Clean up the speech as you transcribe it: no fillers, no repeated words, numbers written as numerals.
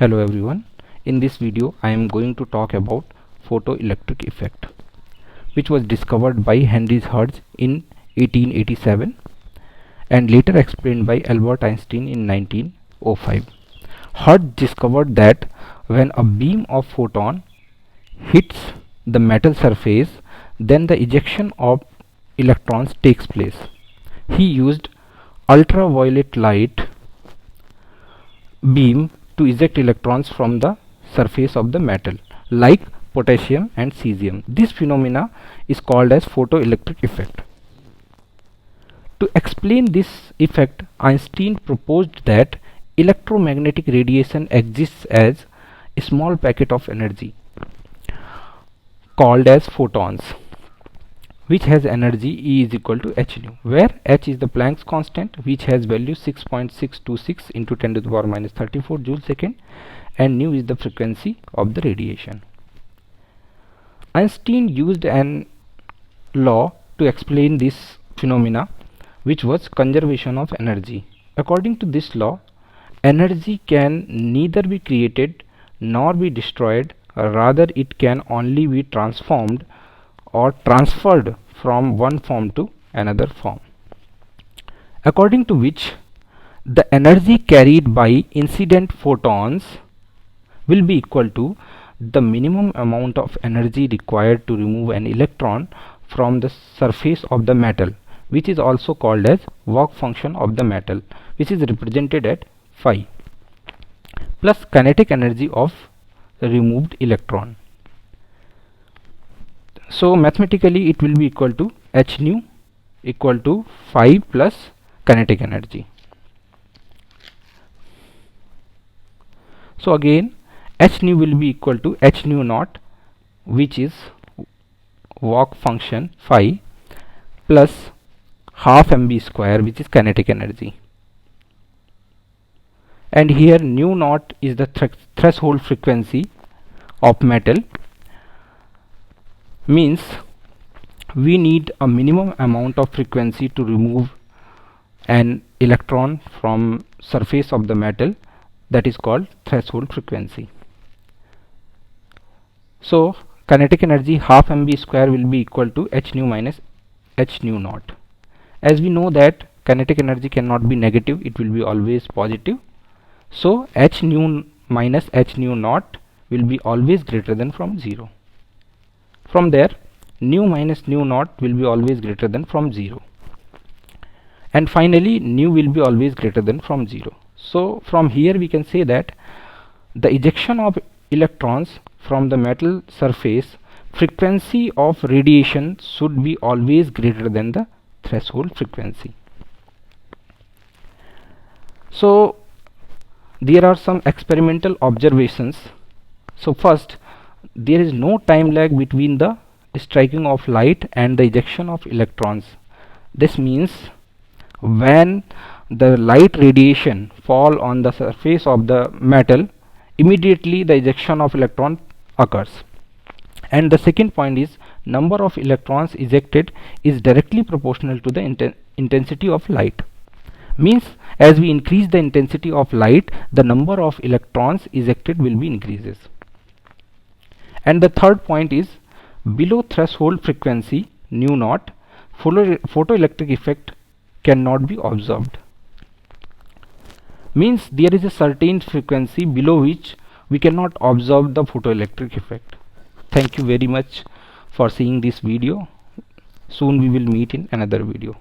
Hello everyone. In this video I am going to talk about photoelectric effect, which was discovered by Henry Hertz in 1887 and later explained by Albert Einstein in 1905. Hertz discovered that when a beam of photon hits the metal surface, then the ejection of electrons takes place. He used ultraviolet light beam to eject electrons from the surface of the metal like potassium and cesium. This phenomena is called as photoelectric effect. To explain this effect, Einstein proposed that electromagnetic radiation exists as a small packet of energy called as photons, which has energy E is equal to h nu, where h is the Planck's constant, which has value 6.626 into 10 to the power minus 34 joule second, and nu is the frequency of the radiation. Einstein used an law to explain this phenomena, which was conservation of energy. According to this law, energy can neither be created nor be destroyed, rather it can only be transformed or transferred from one form to another form, according to which the energy carried by incident photons will be equal to the minimum amount of energy required to remove an electron from the surface of the metal, which is also called as work function of the metal, which is represented at phi, plus kinetic energy of the removed electron. So mathematically it will be equal to h nu equal to phi plus kinetic energy. So again h nu will be equal to h nu naught, which is work function phi, plus half mv square, which is kinetic energy, and here nu naught is the threshold frequency of metal. Means we need a minimum amount of frequency to remove an electron from surface of the metal, that is called threshold frequency. So kinetic energy half mv square will be equal to h nu minus h nu naught. As we know that kinetic energy cannot be negative, it will be always positive. So h nu minus h nu naught will be always greater than from 0. From there, nu minus nu naught will be always greater than from 0, and finally nu will be always greater than from 0. So from here we can say that the ejection of electrons from the metal surface, frequency of radiation should be always greater than the threshold frequency. So there are some experimental observations. So first, there is no time lag between the striking of light and the ejection of electrons. This means when the light radiation fall on the surface of the metal, immediately the ejection of electron occurs. And the second point is, number of electrons ejected is directly proportional to the intensity of light. Means as we increase the intensity of light, the number of electrons ejected will be increases. And the third point is, below threshold frequency nu naught, photoelectric effect cannot be observed. Means there is a certain frequency below which we cannot observe the photoelectric effect. Thank you very much for seeing this video. Soon we will meet in another video.